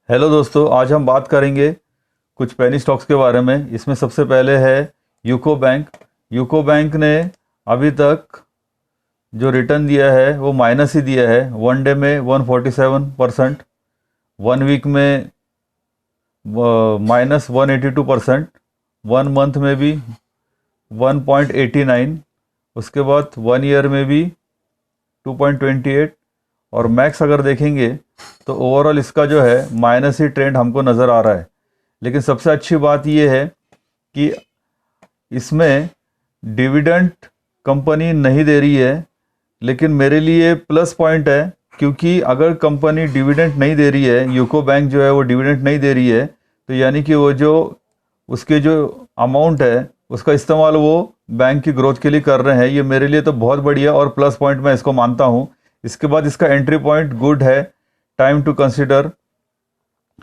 Hello दोस्तों, आज हम बात करेंगे कुछ पेनी स्टॉक्स के बारे में। इसमें सबसे पहले है यूको बैंक। यूको बैंक ने अभी तक जो रिटर्न दिया है वो माइनस ही दिया है। वन डे में 147%, वन वीक में -182%, वन मंथ में भी 1.89, उसके बाद वन ईयर में भी 2.28, और मैक्स अगर देखेंगे तो ओवरऑल इसका जो है माइनस ही ट्रेंड हमको नज़र आ रहा है। लेकिन सबसे अच्छी बात यह है कि इसमें डिविडेंड कंपनी नहीं दे रही है, लेकिन मेरे लिए प्लस पॉइंट है, क्योंकि अगर कंपनी डिविडेंड नहीं दे रही है, यूको बैंक जो है वो डिविडेंड नहीं दे रही है, तो यानी कि वो जो उसके जो अमाउंट है उसका इस्तेमाल वो बैंक की ग्रोथ के लिए कर रहे हैं। ये मेरे लिए तो बहुत बढ़िया और प्लस पॉइंट मैं इसको मानता हूँ। इसके बाद इसका एंट्री पॉइंट गुड है, time to consider,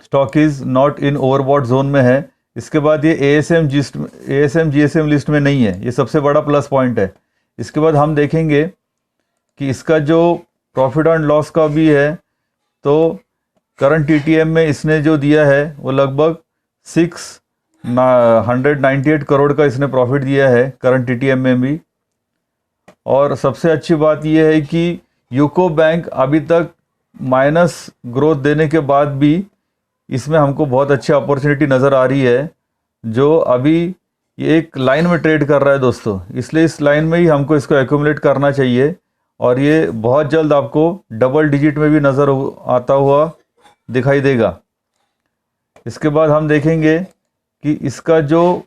stock is not in overbought zone में है। इसके बाद ये एएसएम जीएसएम लिस्ट में नहीं है, ये सबसे बड़ा प्लस पॉइंट है। इसके बाद हम देखेंगे कि इसका जो प्रॉफिट एंड लॉस का भी है, तो करंट टीटीएम में इसने जो दिया है वो लगभग 698 करोड़ का इसने प्रॉफिट दिया है करंट टीटीएम में भी। और सबसे अच्छी बात यह है कि यूको बैंक अभी तक माइनस ग्रोथ देने के बाद भी इसमें हमको बहुत अच्छी अपॉर्चुनिटी नज़र आ रही है, जो अभी ये एक लाइन में ट्रेड कर रहा है दोस्तों। इसलिए इस लाइन में ही हमको इसको एक्यूमुलेट करना चाहिए, और ये बहुत जल्द आपको डबल डिजिट में भी नज़र आता हुआ दिखाई देगा। इसके बाद हम देखेंगे कि इसका जो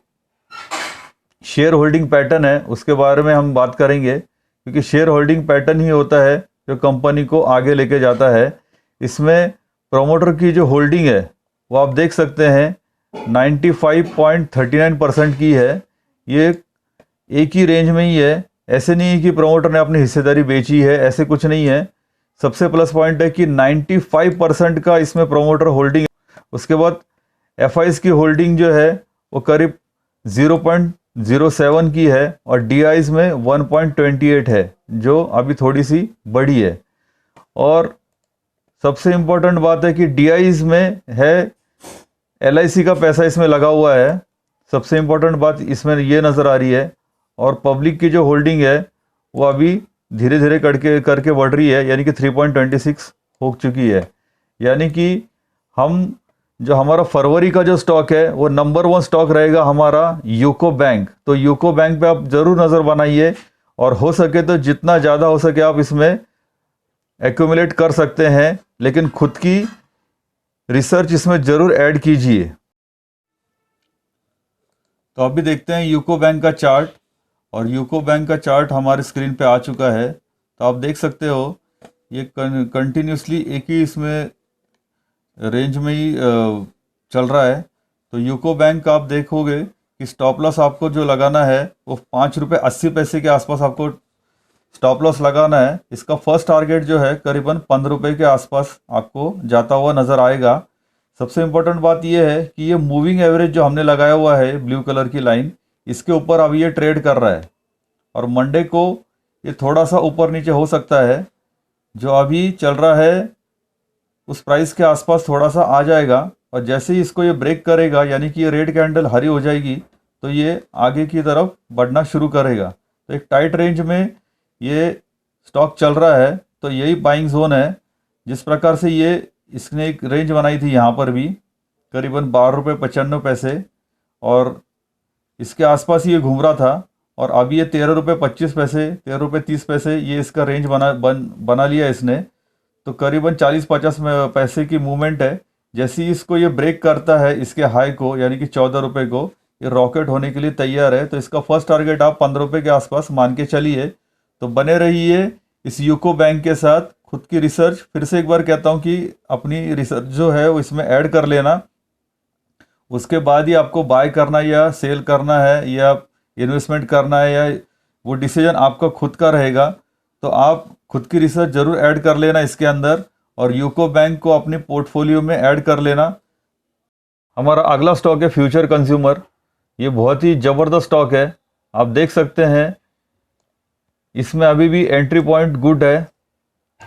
शेयर होल्डिंग पैटर्न है उसके बारे में हम बात करेंगे, क्योंकि शेयर होल्डिंग पैटर्न ही होता है जो कंपनी को आगे लेके जाता है। इसमें प्रोमोटर की जो होल्डिंग है वो आप देख सकते हैं 95.39% की है। ये एक ही रेंज में ही है, ऐसे नहीं है कि प्रोमोटर ने अपनी हिस्सेदारी बेची है, ऐसे कुछ नहीं है। सबसे प्लस पॉइंट है कि 95% का इसमें प्रोमोटर होल्डिंग है। उसके बाद एफआईज की होल्डिंग जो है वो करीब 0.07 की है, और डीआईज में 1.28 है, जो अभी थोड़ी सी बड़ी है। और सबसे इम्पोर्टेंट बात है कि डीआईज में है एलआईसी का पैसा इसमें लगा हुआ है, सबसे इम्पोर्टेंट बात इसमें ये नज़र आ रही है। और पब्लिक की जो होल्डिंग है वो अभी धीरे धीरे करके बढ़ रही है, यानी कि 3.26 हो चुकी है। यानी कि हम जो हमारा फरवरी का जो स्टॉक है वो नंबर 1 स्टॉक रहेगा हमारा यूको बैंक। तो यूको बैंक पे आप ज़रूर नज़र बनाइए, और हो सके तो जितना ज़्यादा हो सके आप इसमें एक्यूमुलेट कर सकते हैं, लेकिन खुद की रिसर्च इसमें ज़रूर ऐड कीजिए। तो अभी देखते हैं यूको बैंक का चार्ट, और यूको बैंक का चार्ट हमारे स्क्रीन पे आ चुका है। तो आप देख सकते हो ये कंटिन्यूसली एक ही इसमें रेंज में ही चल रहा है। तो यूको बैंक का आप देखोगे कि स्टॉप लॉस आपको जो लगाना है वो 5 रुपये 80 पैसे के आसपास आपको स्टॉप लॉस लगाना है। इसका फर्स्ट टारगेट जो है करीबन 15 रुपये के आसपास आपको जाता हुआ नज़र आएगा। सबसे इम्पोर्टेंट बात यह है कि ये मूविंग एवरेज जो हमने लगाया हुआ है ब्लू कलर की लाइन, इसके ऊपर अभी ये ट्रेड कर रहा है, और मंडे को ये थोड़ा सा ऊपर नीचे हो सकता है। जो अभी चल रहा है उस प्राइस के आसपास थोड़ा सा आ जाएगा, और जैसे ही इसको ये ब्रेक करेगा, यानी कि ये रेड कैंडल हरी हो जाएगी, तो ये आगे की तरफ बढ़ना शुरू करेगा। तो एक टाइट रेंज में ये स्टॉक चल रहा है, तो यही बाइंग जोन है। जिस प्रकार से ये इसने एक रेंज बनाई थी यहाँ पर भी करीबन 12 रुपये 95 पैसे, और इसके आसपास ये घूम रहा था, और अभी ये 13 रुपये 25 पैसे 13 रुपये 30 पैसे ये इसका रेंज बना लिया इसने। तो करीबन 40-50 पैसे की मूवमेंट है। जैसे ही इसको ये ब्रेक करता है इसके हाई को, यानी कि 14 रुपये को, ये रॉकेट होने के लिए तैयार है। तो इसका फर्स्ट टारगेट आप 15 रुपये के आसपास मान के चलिए। तो बने रहिए इस यूको बैंक के साथ। खुद की रिसर्च, फिर से एक बार कहता हूँ कि अपनी रिसर्च जो है वो इसमें ऐड कर लेना, उसके बाद ही आपको बाय करना या सेल करना है या इन्वेस्टमेंट करना है, या वो डिसीजन आपका खुद का रहेगा। तो आप खुद की रिसर्च ज़रूर ऐड कर लेना इसके अंदर, और यूको बैंक को अपने पोर्टफोलियो में ऐड कर लेना। हमारा अगला स्टॉक है फ्यूचर कंज्यूमर। ये बहुत ही ज़बरदस्त स्टॉक है, आप देख सकते हैं इसमें अभी भी एंट्री पॉइंट गुड है।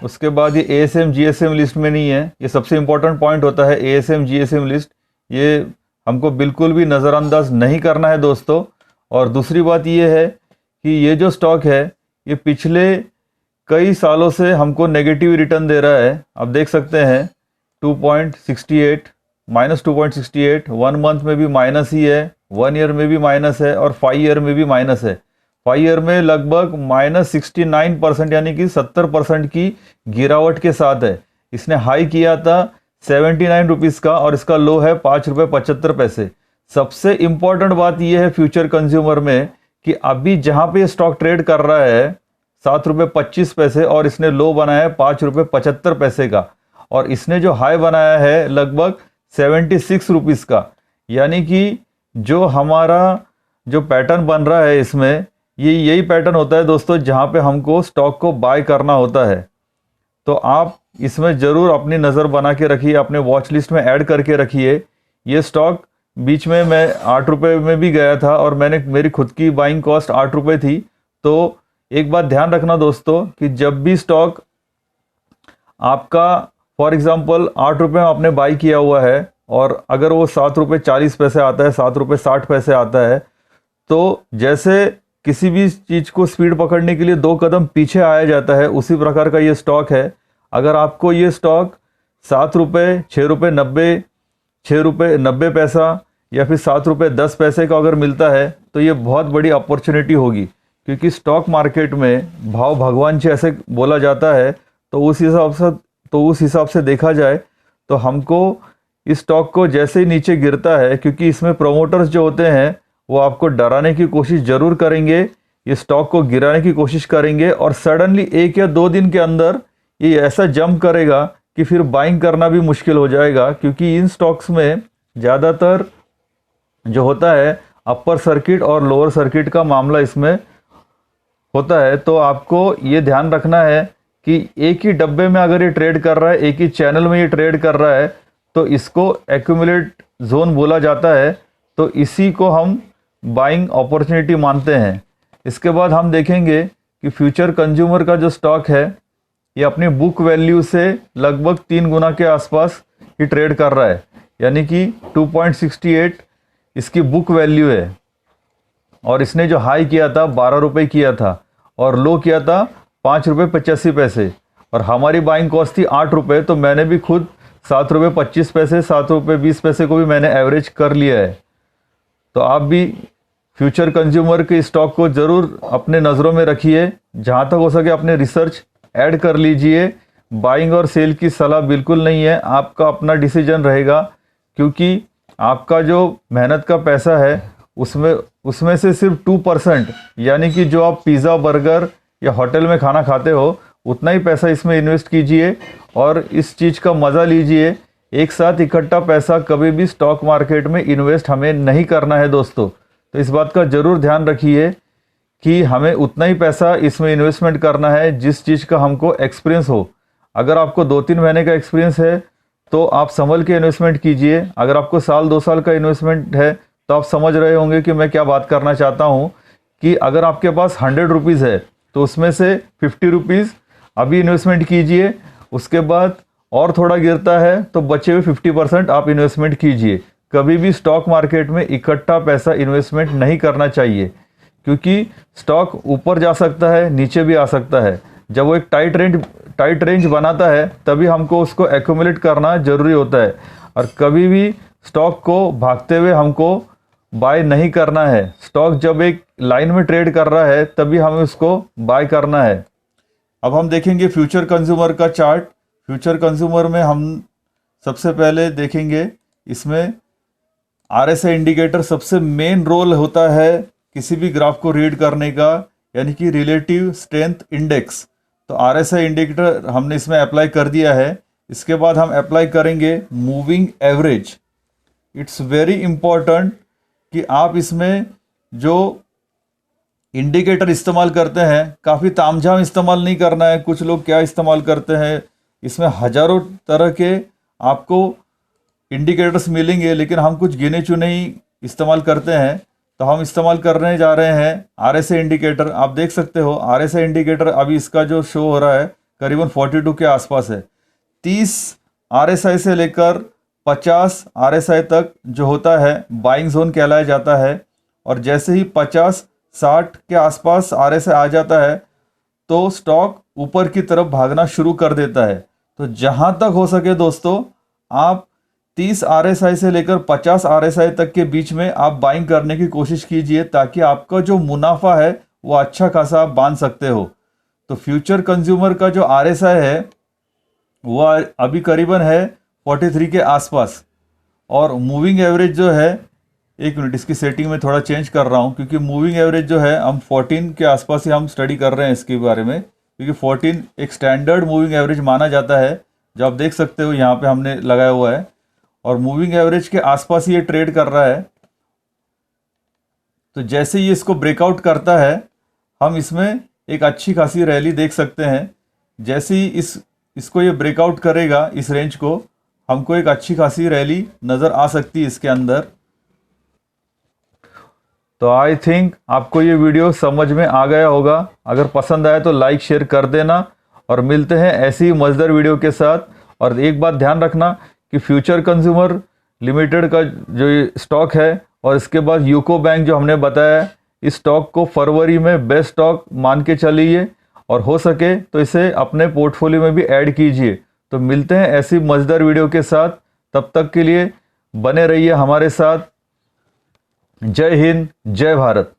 उसके बाद ये ASM GSM लिस्ट में नहीं है। ये सबसे इम्पोर्टेंट पॉइंट होता है ASM GSM लिस्ट, ये हमको बिल्कुल भी नज़रअंदाज नहीं करना है दोस्तों। और दूसरी बात ये है कि ये जो स्टॉक है ये पिछले कई सालों से हमको नेगेटिव रिटर्न दे रहा है। आप देख सकते हैं 2.68 -2.68, 1 मंथ में भी माइनस ही है, 1 ईयर में भी माइनस है और 5 ईयर में भी माइनस है। 5 ईयर में लगभग -69% यानी कि 70% की गिरावट के साथ है। इसने हाई किया था 79 रुपीज़ का और इसका लो है 5.75 रुपये। सबसे इम्पॉर्टेंट बात यह है फ्यूचर कंज्यूमर में कि अभी जहाँ पे स्टॉक ट्रेड कर रहा है 7.25 रुपये और इसने लो बनाया है 5.75 रुपये का, और इसने जो हाई बनाया है लगभग 76 रुपीज़ का। यानी कि जो हमारा जो पैटर्न बन रहा है इसमें यही पैटर्न होता है दोस्तों जहाँ पे हमको स्टॉक को बाय करना होता है। तो आप इसमें ज़रूर अपनी नज़र बना के रखिए, अपने वॉच लिस्ट में ऐड करके रखिए। ये स्टॉक बीच में मैं 8 रुपये में भी गया था और मेरी खुद की बाइंग कॉस्ट 8 रुपये थी। तो एक बात ध्यान रखना दोस्तों कि जब भी स्टॉक आपका फॉर एग्जांपल 8 रुपये में आपने बाई किया हुआ है और अगर वो 7.40 रुपये आता है, 7.60 रुपये आता है, तो जैसे किसी भी चीज़ को स्पीड पकड़ने के लिए 2 कदम पीछे आया जाता है, उसी प्रकार का ये स्टॉक है। अगर आपको ये स्टॉक 7 रुपये, 6 रुपये 90 पैसा या फिर 7.10 रुपये का अगर मिलता है तो ये बहुत बड़ी अपॉर्चुनिटी होगी, क्योंकि स्टॉक मार्केट में भाव भगवान से ऐसे बोला जाता है। तो उस हिसाब से देखा जाए तो हमको इस स्टॉक को जैसे ही नीचे गिरता है, क्योंकि इसमें प्रोमोटर्स जो होते हैं वो आपको डराने की कोशिश ज़रूर करेंगे, ये स्टॉक को गिराने की कोशिश करेंगे और सडनली 1 या 2 दिन के अंदर ये ऐसा जंप करेगा कि फिर बाइंग करना भी मुश्किल हो जाएगा। क्योंकि इन स्टॉक्स में ज़्यादातर जो होता है अपर सर्किट और लोअर सर्किट का मामला इसमें होता है। तो आपको ये ध्यान रखना है कि एक ही डब्बे में अगर ये ट्रेड कर रहा है, एक ही चैनल में ये ट्रेड कर रहा है, तो इसको एक्यूमुलेट जोन बोला जाता है। तो इसी को हम बाइंग अपॉर्चुनिटी मानते हैं। इसके बाद हम देखेंगे कि फ्यूचर कंज्यूमर का जो स्टॉक है ये अपनी बुक वैल्यू से लगभग 3 गुना के आसपास ही ट्रेड कर रहा है, यानी कि 2.68 इसकी बुक वैल्यू है। और इसने जो हाई किया था 12 रुपये किया था और लो किया था 5.85 रुपये और हमारी बाइंग कॉस्ट थी 8 रुपये। तो मैंने भी खुद 7.25 रुपये, 7.20 रुपये को भी मैंने एवरेज कर लिया है। तो आप भी फ्यूचर कंज्यूमर के स्टॉक को ज़रूर अपने नज़रों में रखिए, जहाँ तक हो सके अपने रिसर्च ऐड कर लीजिए। बाइंग और सेल की सलाह बिल्कुल नहीं है, आपका अपना डिसीजन रहेगा, क्योंकि आपका जो मेहनत का पैसा है उसमें से सिर्फ 2% यानी कि जो आप पिज़्ज़ा बर्गर या होटल में खाना खाते हो उतना ही पैसा इसमें इन्वेस्ट कीजिए और इस चीज़ का मज़ा लीजिए। एक साथ इकट्ठा पैसा कभी भी स्टॉक मार्केट में इन्वेस्ट हमें नहीं करना है दोस्तों। तो इस बात का ज़रूर ध्यान रखिए कि हमें उतना ही पैसा इसमें इन्वेस्टमेंट करना है जिस चीज़ का हमको एक्सपीरियंस हो। अगर आपको 2-3 महीने का एक्सपीरियंस है तो आप संभल के इन्वेस्टमेंट कीजिए। अगर आपको 1-2 साल का इन्वेस्टमेंट है तो आप समझ रहे होंगे कि मैं क्या बात करना चाहता हूँ, कि अगर आपके पास 100 रुपीज़ है तो उसमें से 50 रुपीज़ अभी इन्वेस्टमेंट कीजिए, उसके बाद और थोड़ा गिरता है तो बचे हुए 50% आप इन्वेस्टमेंट कीजिए। कभी भी स्टॉक मार्केट में इकट्ठा पैसा इन्वेस्टमेंट नहीं करना चाहिए, क्योंकि स्टॉक ऊपर जा सकता है, नीचे भी आ सकता है। जब वो एक टाइट रेंज बनाता है तभी हमको उसको एक्यूमुलेट करना ज़रूरी होता है, और कभी भी स्टॉक को भागते हुए हमको बाय नहीं करना है। स्टॉक जब एक लाइन में ट्रेड कर रहा है तभी हमें उसको बाय करना है। अब हम देखेंगे फ्यूचर कंज्यूमर का चार्ट। फ्यूचर कंज्यूमर में हम सबसे पहले देखेंगे, इसमें RSI इंडिकेटर सबसे मेन रोल होता है किसी भी ग्राफ को रीड करने का, यानी कि रिलेटिव स्ट्रेंथ इंडेक्स। तो RSI इंडिकेटर हमने इसमें अप्लाई कर दिया है। इसके बाद हम अप्लाई करेंगे moving average. It's very important कि आप इसमें जो इंडिकेटर इस्तेमाल करते हैं काफ़ी तामझाम इस्तेमाल नहीं करना है। कुछ लोग क्या इस्तेमाल करते हैं, इसमें हज़ारों तरह के आपको इंडिकेटर्स मिलेंगे, लेकिन हम कुछ गिने चुने ही इस्तेमाल करते हैं। तो हम इस्तेमाल करने जा रहे हैं RSI इंडिकेटर। आप देख सकते हो RSI इंडिकेटर अभी इसका जो शो हो रहा है करीबन 42 के आसपास है। 30 RSI से लेकर 50 RSI तक जो होता है बाइंग जोन कहलाया जाता है, और जैसे ही 50-60 के आसपास RSI आ जाता है तो स्टॉक ऊपर की तरफ भागना शुरू कर देता है। तो जहां तक हो सके दोस्तों, आप 30 RSI से लेकर 50 RSI तक के बीच में आप बाइंग करने की कोशिश कीजिए, ताकि आपका जो मुनाफा है वो अच्छा खासा आप बांध सकते हो। तो फ्यूचर कंज्यूमर का जो RSI है वो अभी करीबन है 43 के आसपास, और मूविंग एवरेज जो है, एक मिनट इसकी सेटिंग में थोड़ा चेंज कर रहा हूँ, क्योंकि मूविंग एवरेज जो है हम 14 के आसपास ही हम स्टडी कर रहे हैं इसके बारे में, क्योंकि 14 एक स्टैंडर्ड मूविंग एवरेज माना जाता है, जो आप देख सकते हो यहाँ पे हमने लगाया हुआ है, और मूविंग एवरेज के आसपास ही ये ट्रेड कर रहा है। तो जैसे ही इसको ब्रेकआउट करता है, हम इसमें एक अच्छी खासी रैली देख सकते हैं। जैसे ही इसको ये ब्रेकआउट करेगा, इस रेंज को, हमको एक अच्छी खासी रैली नज़र आ सकती है इसके अंदर। तो आई थिंक आपको ये वीडियो समझ में आ गया होगा। अगर पसंद आए तो लाइक शेयर कर देना, और मिलते हैं ऐसी ही मज़ेदार वीडियो के साथ। और एक बात ध्यान रखना कि फ्यूचर कंज्यूमर लिमिटेड का जो ये स्टॉक है, और इसके बाद यूको बैंक जो हमने बताया, इस स्टॉक को फरवरी में बेस्ट स्टॉक मान के चलिए, और हो सके तो इसे अपने पोर्टफोलियो में भी ऐड कीजिए। तो मिलते हैं ऐसी मज़ेदार वीडियो के साथ, तब तक के लिए बने रहिए हमारे साथ। जय हिंद, जय भारत।